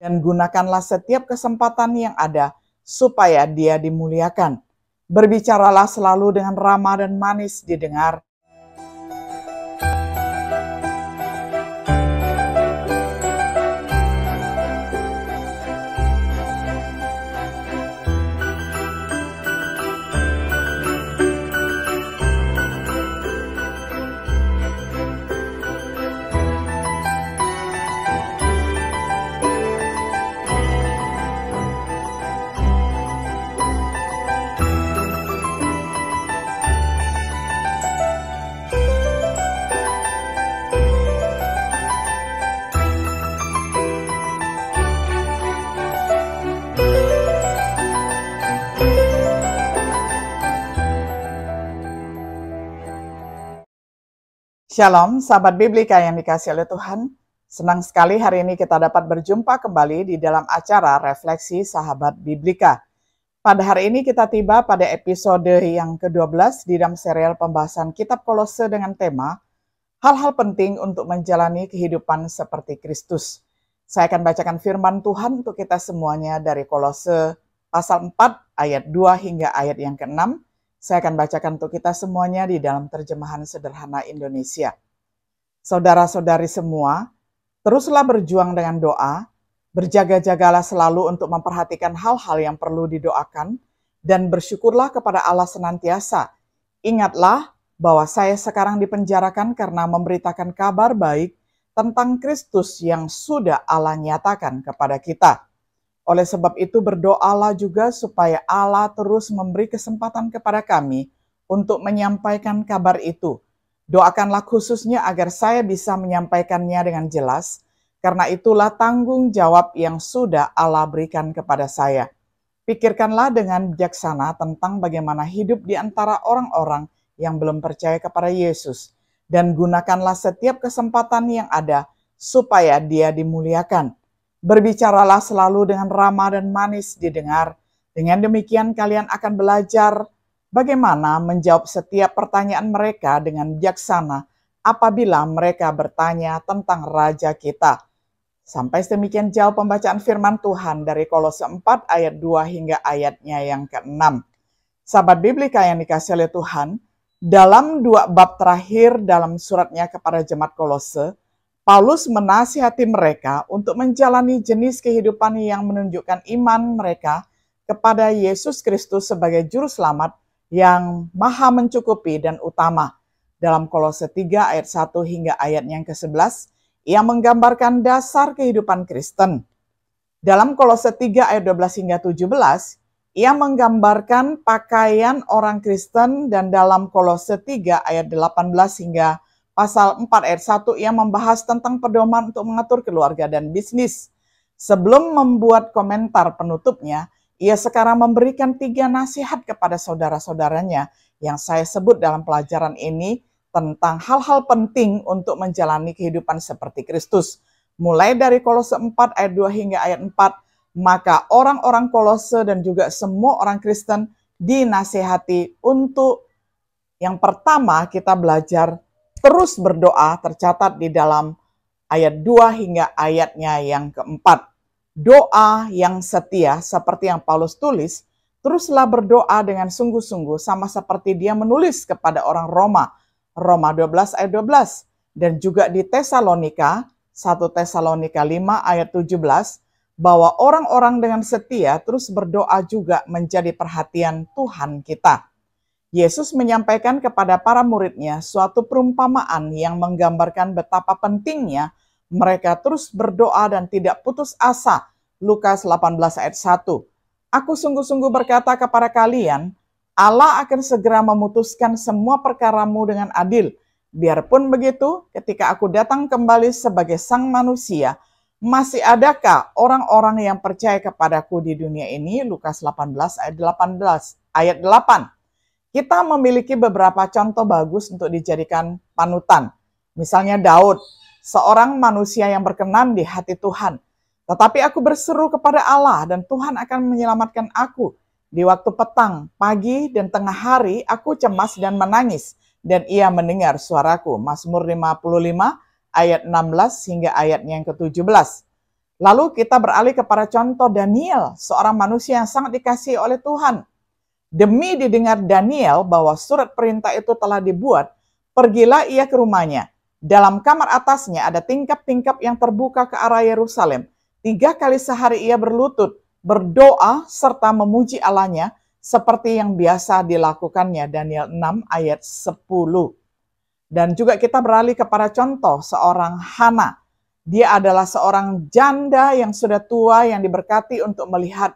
dan gunakanlah setiap kesempatan yang ada supaya Dia dimuliakan. Berbicaralah selalu dengan ramah dan manis didengar. Shalom, sahabat Biblika yang dikasihi oleh Tuhan. Senang sekali hari ini kita dapat berjumpa kembali di dalam acara Refleksi Sahabat Biblika. Pada hari ini kita tiba pada episode yang ke-12 di dalam serial pembahasan Kitab Kolose dengan tema Hal-hal penting untuk menjalani kehidupan seperti Kristus. Saya akan bacakan firman Tuhan untuk kita semuanya dari Kolose pasal 4 ayat 2 hingga ayat yang ke-6. Saya akan bacakan untuk kita semuanya di dalam terjemahan sederhana Indonesia. Saudara-saudari semua, teruslah berjuang dengan doa, berjaga-jagalah selalu untuk memperhatikan hal-hal yang perlu didoakan, dan bersyukurlah kepada Allah senantiasa. Ingatlah bahwa saya sekarang dipenjarakan karena memberitakan kabar baik tentang Kristus yang sudah Allah nyatakan kepada kita. Oleh sebab itu berdoalah juga supaya Allah terus memberi kesempatan kepada kami untuk menyampaikan kabar itu. Doakanlah khususnya agar saya bisa menyampaikannya dengan jelas, karena itulah tanggung jawab yang sudah Allah berikan kepada saya. Pikirkanlah dengan bijaksana tentang bagaimana hidup di antara orang-orang yang belum percaya kepada Yesus, dan gunakanlah setiap kesempatan yang ada supaya Dia dimuliakan. Berbicaralah selalu dengan ramah dan manis didengar. Dengan demikian kalian akan belajar bagaimana menjawab setiap pertanyaan mereka dengan bijaksana apabila mereka bertanya tentang Raja kita. Sampai sedemikian jauh pembacaan firman Tuhan dari Kolose 4 ayat 2 hingga ayatnya yang ke-6. Sahabat Biblika yang dikasihi oleh Tuhan, dalam 2 bab terakhir dalam suratnya kepada jemaat Kolose, Paulus menasihati mereka untuk menjalani jenis kehidupan yang menunjukkan iman mereka kepada Yesus Kristus sebagai Juru Selamat yang maha mencukupi dan utama. Dalam Kolose 3 ayat 1 hingga ayat yang ke-11, ia menggambarkan dasar kehidupan Kristen. Dalam Kolose 3 ayat 12 hingga 17, ia menggambarkan pakaian orang Kristen, dan dalam Kolose 3 ayat 18 hingga Pasal 4 ayat 1 ia membahas tentang pedoman untuk mengatur keluarga dan bisnis. Sebelum membuat komentar penutupnya, ia sekarang memberikan 3 nasihat kepada saudara-saudaranya yang saya sebut dalam pelajaran ini tentang hal-hal penting untuk menjalani kehidupan seperti Kristus. Mulai dari Kolose 4 ayat 2 hingga ayat 4, maka orang-orang Kolose dan juga semua orang Kristen dinasihati untuk yang pertama kita belajar terus berdoa, tercatat di dalam ayat 2 hingga ayatnya yang ke-4. Doa yang setia seperti yang Paulus tulis, teruslah berdoa dengan sungguh-sungguh sama seperti dia menulis kepada orang Roma. Roma 12 ayat 12. Dan juga di Tesalonika, 1 Tesalonika 5 ayat 17, bahwa orang-orang dengan setia terus berdoa juga menjadi perhatian Tuhan kita. Yesus menyampaikan kepada para muridnya suatu perumpamaan yang menggambarkan betapa pentingnya mereka terus berdoa dan tidak putus asa. Lukas 18 ayat 1. Aku sungguh-sungguh berkata kepada kalian, Allah akan segera memutuskan semua perkaramu dengan adil. Biarpun begitu, ketika aku datang kembali sebagai sang manusia, masih adakah orang-orang yang percaya kepadaku di dunia ini? Lukas 18 ayat 8. Kita memiliki beberapa contoh bagus untuk dijadikan panutan. Misalnya Daud, seorang manusia yang berkenan di hati Tuhan. Tetapi aku berseru kepada Allah dan Tuhan akan menyelamatkan aku. Di waktu petang, pagi, dan tengah hari aku cemas dan menangis. Dan ia mendengar suaraku. Mazmur 55 ayat 16 hingga ayatnya yang ke-17. Lalu kita beralih kepada contoh Daniel, seorang manusia yang sangat dikasihi oleh Tuhan. Demi didengar Daniel bahwa surat perintah itu telah dibuat, pergilah ia ke rumahnya. Dalam kamar atasnya ada tingkap-tingkap yang terbuka ke arah Yerusalem. 3 kali sehari ia berlutut, berdoa, serta memuji Allahnya, seperti yang biasa dilakukannya. Daniel 6 ayat 10. Dan juga kita beralih kepada contoh seorang Hana. Dia adalah seorang janda yang sudah tua yang diberkati untuk melihat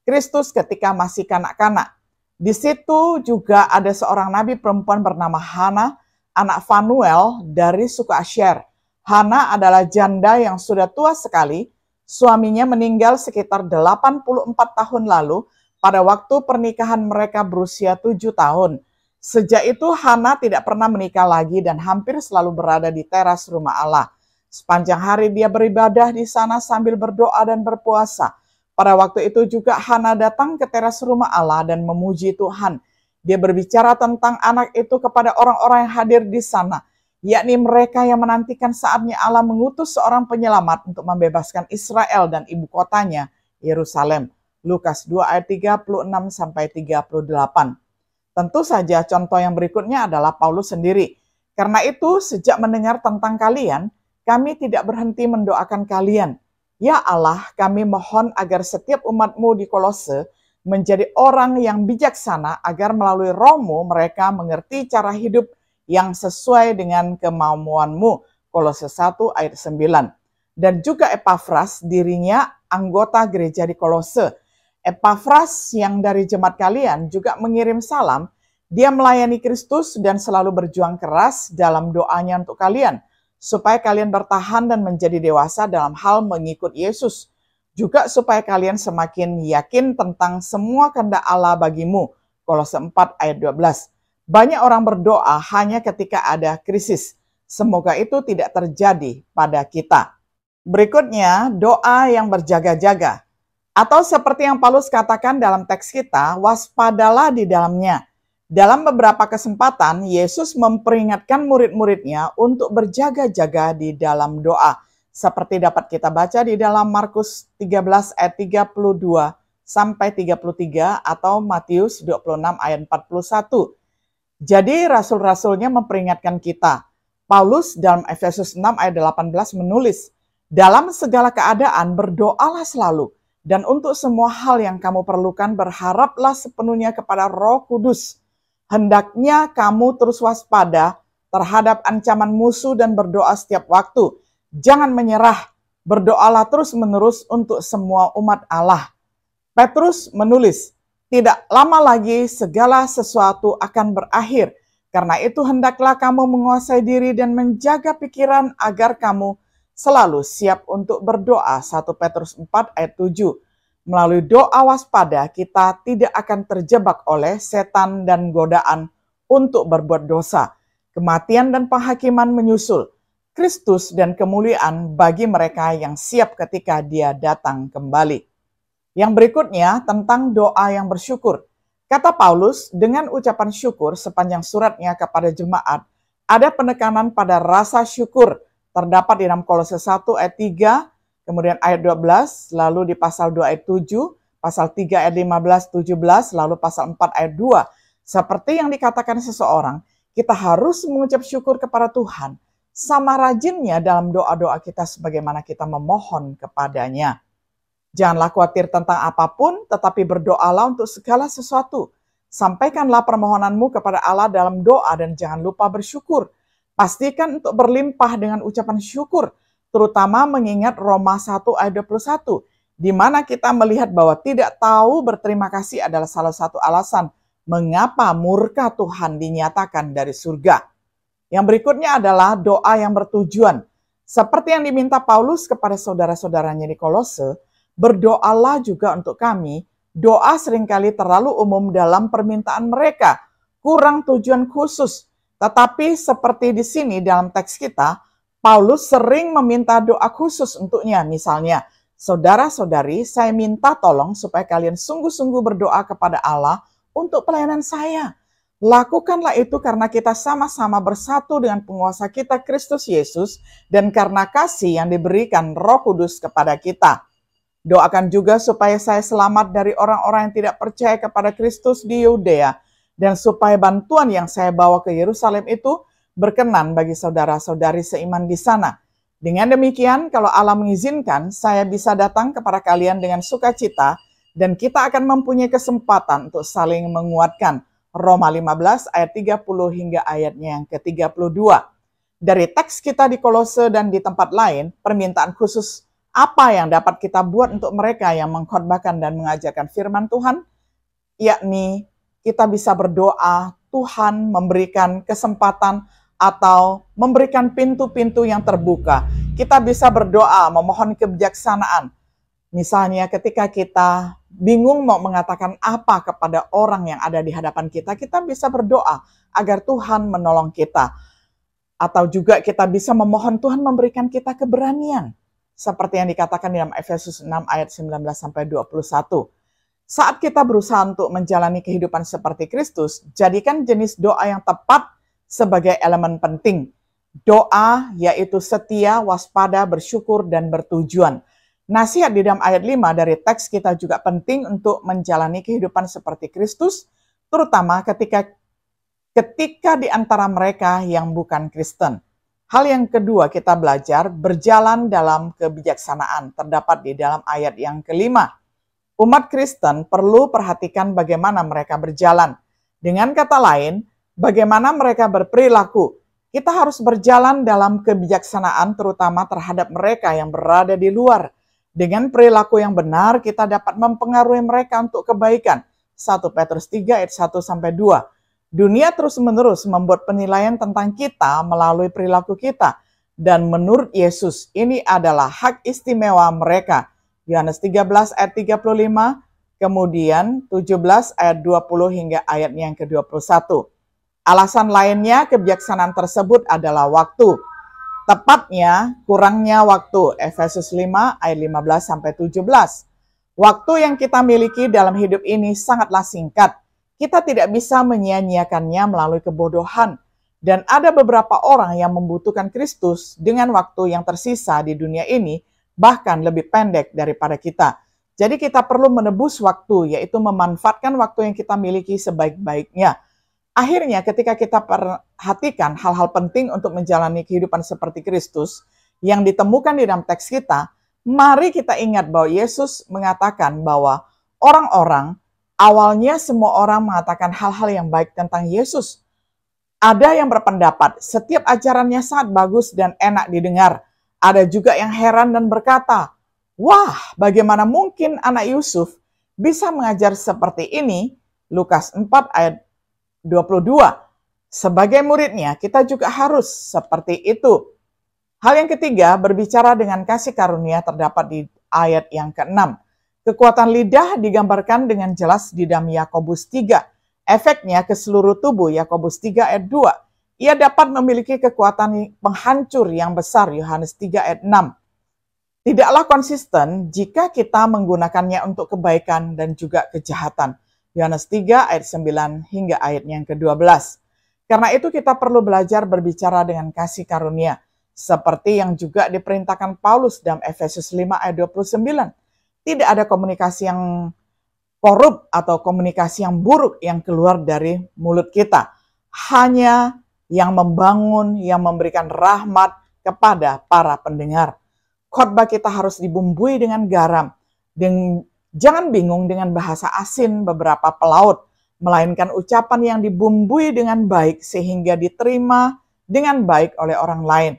Kristus ketika masih kanak-kanak. Di situ juga ada seorang nabi perempuan bernama Hana, anak Fanuel dari suku Asher. Hana adalah janda yang sudah tua sekali. Suaminya meninggal sekitar 84 tahun lalu pada waktu pernikahan mereka berusia 7 tahun. Sejak itu Hana tidak pernah menikah lagi dan hampir selalu berada di teras rumah Allah. Sepanjang hari dia beribadah di sana sambil berdoa dan berpuasa. Pada waktu itu juga Hana datang ke teras rumah Allah dan memuji Tuhan. Dia berbicara tentang anak itu kepada orang-orang yang hadir di sana, yakni mereka yang menantikan saatnya Allah mengutus seorang penyelamat untuk membebaskan Israel dan ibu kotanya, Yerusalem. Lukas 2 ayat 36-38. Tentu saja contoh yang berikutnya adalah Paulus sendiri. Karena itu sejak mendengar tentang kalian, kami tidak berhenti mendoakan kalian. Ya Allah, kami mohon agar setiap umat-Mu di Kolose menjadi orang yang bijaksana agar melalui Roh-Mu mereka mengerti cara hidup yang sesuai dengan kemauan-Mu. Kolose 1 ayat 9. Dan juga Epafras, dirinya anggota gereja di Kolose. Epafras yang dari jemaat kalian juga mengirim salam. Dia melayani Kristus dan selalu berjuang keras dalam doanya untuk kalian, supaya kalian bertahan dan menjadi dewasa dalam hal mengikut Yesus. Juga supaya kalian semakin yakin tentang semua kehendak Allah bagimu. Kolose 4 ayat 12. Banyak orang berdoa hanya ketika ada krisis. Semoga itu tidak terjadi pada kita. Berikutnya, doa yang berjaga-jaga. Atau seperti yang Paulus katakan dalam teks kita, waspadalah di dalamnya. Dalam beberapa kesempatan, Yesus memperingatkan murid-muridnya untuk berjaga-jaga di dalam doa. Seperti dapat kita baca di dalam Markus 13 ayat 32-33 atau Matius 26 ayat 41. Jadi rasul-rasulnya memperingatkan kita. Paulus dalam Efesus 6 ayat 18 menulis, dalam segala keadaan berdoalah selalu, dan untuk semua hal yang kamu perlukan berharaplah sepenuhnya kepada Roh Kudus. Hendaknya kamu terus waspada terhadap ancaman musuh dan berdoa setiap waktu. Jangan menyerah, berdoalah terus-menerus untuk semua umat Allah. Petrus menulis, tidak lama lagi segala sesuatu akan berakhir. Karena itu hendaklah kamu menguasai diri dan menjaga pikiran agar kamu selalu siap untuk berdoa. 1 Petrus 4 ayat 7. Melalui doa waspada, kita tidak akan terjebak oleh setan dan godaan untuk berbuat dosa. Kematian dan penghakiman menyusul. Kristus dan kemuliaan bagi mereka yang siap ketika Dia datang kembali. Yang berikutnya tentang doa yang bersyukur. Kata Paulus, dengan ucapan syukur sepanjang suratnya kepada jemaat, ada penekanan pada rasa syukur. Terdapat di dalam Kolose 1 ayat 3, kemudian ayat 12, lalu di pasal 2 ayat 7, pasal 3 ayat 15-17, lalu pasal 4 ayat 2. Seperti yang dikatakan seseorang, kita harus mengucap syukur kepada Tuhan, sama rajinnya dalam doa-doa kita sebagaimana kita memohon kepadanya. Janganlah khawatir tentang apapun, tetapi berdoalah untuk segala sesuatu. Sampaikanlah permohonanmu kepada Allah dalam doa dan jangan lupa bersyukur. Pastikan untuk berlimpah dengan ucapan syukur, terutama mengingat Roma 1 ayat 21, di mana kita melihat bahwa tidak tahu berterima kasih adalah salah satu alasan mengapa murka Tuhan dinyatakan dari surga. Yang berikutnya adalah doa yang bertujuan. Seperti yang diminta Paulus kepada saudara-saudaranya di Kolose, berdoalah juga untuk kami. Doa seringkali terlalu umum dalam permintaan mereka, kurang tujuan khusus. Tetapi seperti di sini dalam teks kita, Paulus sering meminta doa khusus untuknya. Misalnya, saudara-saudari, saya minta tolong supaya kalian sungguh-sungguh berdoa kepada Allah untuk pelayanan saya. Lakukanlah itu karena kita sama-sama bersatu dengan penguasa kita Kristus Yesus dan karena kasih yang diberikan Roh Kudus kepada kita. Doakan juga supaya saya selamat dari orang-orang yang tidak percaya kepada Kristus di Yudea dan supaya bantuan yang saya bawa ke Yerusalem itu berkenan bagi saudara-saudari seiman di sana. Dengan demikian, kalau Allah mengizinkan, saya bisa datang kepada kalian dengan sukacita dan kita akan mempunyai kesempatan untuk saling menguatkan. Roma 15 ayat 30 hingga ayatnya yang ke-32. Dari teks kita di Kolose dan di tempat lain, permintaan khusus apa yang dapat kita buat untuk mereka yang mengkhotbahkan dan mengajarkan firman Tuhan, yakni kita bisa berdoa, Tuhan memberikan kesempatan atau memberikan pintu-pintu yang terbuka. Kita bisa berdoa, memohon kebijaksanaan. Misalnya ketika kita bingung mau mengatakan apa kepada orang yang ada di hadapan kita, kita bisa berdoa agar Tuhan menolong kita. Atau juga kita bisa memohon Tuhan memberikan kita keberanian. Seperti yang dikatakan di dalam Efesus 6 ayat 19-21. Saat kita berusaha untuk menjalani kehidupan seperti Kristus, jadikan jenis doa yang tepat sebagai elemen penting. Doa yaitu setia, waspada, bersyukur, dan bertujuan. Nasihat di dalam ayat 5 dari teks kita juga penting untuk menjalani kehidupan seperti Kristus, terutama ketika di antara mereka yang bukan Kristen. Hal yang kedua kita belajar berjalan dalam kebijaksanaan, terdapat di dalam ayat yang kelima. Umat Kristen perlu perhatikan bagaimana mereka berjalan. Dengan kata lain, bagaimana mereka berperilaku. Kita harus berjalan dalam kebijaksanaan terutama terhadap mereka yang berada di luar. Dengan perilaku yang benar, kita dapat mempengaruhi mereka untuk kebaikan. 1 Petrus 3 ayat 1-2. Dunia terus-menerus membuat penilaian tentang kita melalui perilaku kita. Dan menurut Yesus, ini adalah hak istimewa mereka. Yohanes 13 ayat 35, kemudian 17 ayat 20 hingga ayatnya yang ke-21. Alasan lainnya kebijaksanaan tersebut adalah waktu. Tepatnya kurangnya waktu. Efesus 5 ayat 15-17. Waktu yang kita miliki dalam hidup ini sangatlah singkat. Kita tidak bisa menyia-nyiakannya melalui kebodohan. Dan ada beberapa orang yang membutuhkan Kristus dengan waktu yang tersisa di dunia ini, bahkan lebih pendek daripada kita. Jadi kita perlu menebus waktu, yaitu memanfaatkan waktu yang kita miliki sebaik-baiknya. Akhirnya ketika kita perhatikan hal-hal penting untuk menjalani kehidupan seperti Kristus yang ditemukan di dalam teks kita, mari kita ingat bahwa Yesus mengatakan bahwa orang-orang, awalnya semua orang mengatakan hal-hal yang baik tentang Yesus. Ada yang berpendapat setiap ajarannya sangat bagus dan enak didengar. Ada juga yang heran dan berkata, wah, bagaimana mungkin anak Yusuf bisa mengajar seperti ini? Lukas 4 ayat 22. Sebagai muridnya, kita juga harus seperti itu. Hal yang ketiga, berbicara dengan kasih karunia terdapat di ayat yang ke-6. Kekuatan lidah digambarkan dengan jelas di dalam Yakobus 3. Efeknya ke seluruh tubuh, Yakobus 3 ayat 2. Ia dapat memiliki kekuatan penghancur yang besar, Yohanes 3 ayat 6. Tidaklah konsisten jika kita menggunakannya untuk kebaikan dan juga kejahatan. Yohanes 3 ayat 9 hingga ayatnya yang ke-12. Karena itu kita perlu belajar berbicara dengan kasih karunia. Seperti yang juga diperintahkan Paulus dalam Efesus 5 ayat 29. Tidak ada komunikasi yang korup atau komunikasi yang buruk yang keluar dari mulut kita. Hanya yang membangun, yang memberikan rahmat kepada para pendengar. Khotbah kita harus dibumbui dengan garam. Jangan bingung dengan bahasa asin beberapa pelaut, melainkan ucapan yang dibumbui dengan baik sehingga diterima dengan baik oleh orang lain.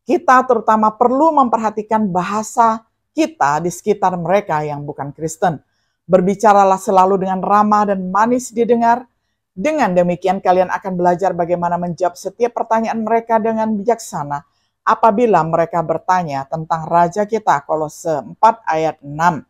Kita terutama perlu memperhatikan bahasa kita di sekitar mereka yang bukan Kristen. Berbicaralah selalu dengan ramah dan manis didengar. Dengan demikian kalian akan belajar bagaimana menjawab setiap pertanyaan mereka dengan bijaksana apabila mereka bertanya tentang Raja kita, Kolose 4 ayat 6.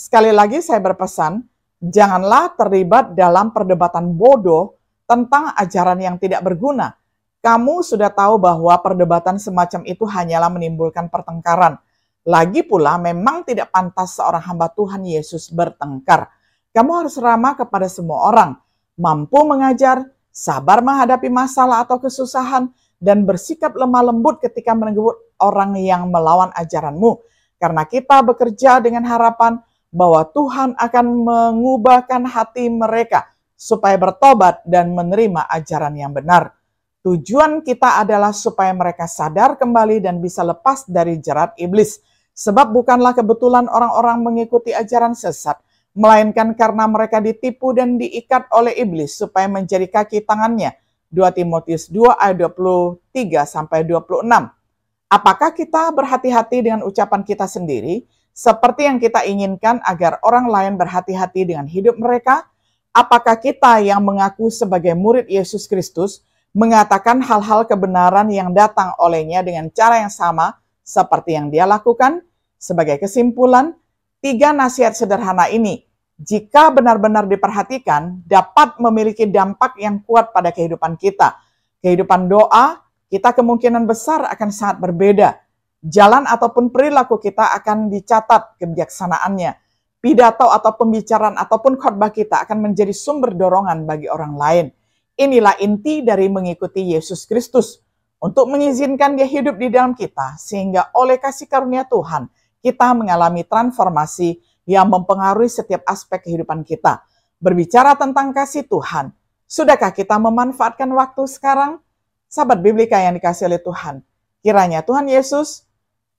Sekali lagi saya berpesan, janganlah terlibat dalam perdebatan bodoh tentang ajaran yang tidak berguna. Kamu sudah tahu bahwa perdebatan semacam itu hanyalah menimbulkan pertengkaran. Lagi pula memang tidak pantas seorang hamba Tuhan Yesus bertengkar. Kamu harus ramah kepada semua orang, mampu mengajar, sabar menghadapi masalah atau kesusahan, dan bersikap lemah lembut ketika menegur orang yang melawan ajaranmu. Karena kita bekerja dengan harapan bahwa Tuhan akan mengubahkan hati mereka supaya bertobat dan menerima ajaran yang benar. Tujuan kita adalah supaya mereka sadar kembali dan bisa lepas dari jerat iblis. Sebab bukanlah kebetulan orang-orang mengikuti ajaran sesat, melainkan karena mereka ditipu dan diikat oleh iblis supaya menjadi kaki tangannya. 2 Timotius 2 ayat 23-26. Apakah kita berhati-hati dengan ucapan kita sendiri, seperti yang kita inginkan agar orang lain berhati-hati dengan hidup mereka? Apakah kita yang mengaku sebagai murid Yesus Kristus mengatakan hal-hal kebenaran yang datang olehnya dengan cara yang sama seperti yang dia lakukan? Sebagai kesimpulan, 3 nasihat sederhana ini, jika benar-benar diperhatikan, dapat memiliki dampak yang kuat pada kehidupan kita. Kehidupan doa, kita kemungkinan besar akan sangat berbeda. Jalan ataupun perilaku kita akan dicatat kebijaksanaannya. Pidato atau pembicaraan ataupun khotbah kita akan menjadi sumber dorongan bagi orang lain. Inilah inti dari mengikuti Yesus Kristus, untuk mengizinkan Dia hidup di dalam kita, sehingga oleh kasih karunia Tuhan, kita mengalami transformasi yang mempengaruhi setiap aspek kehidupan kita. Berbicara tentang kasih Tuhan, sudahkah kita memanfaatkan waktu sekarang? Sahabat Biblika yang dikasihi oleh Tuhan, kiranya Tuhan Yesus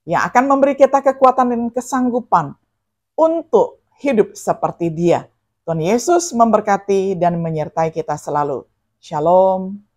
yang akan memberi kita kekuatan dan kesanggupan untuk hidup seperti Dia. Tuhan Yesus memberkati dan menyertai kita selalu. Shalom.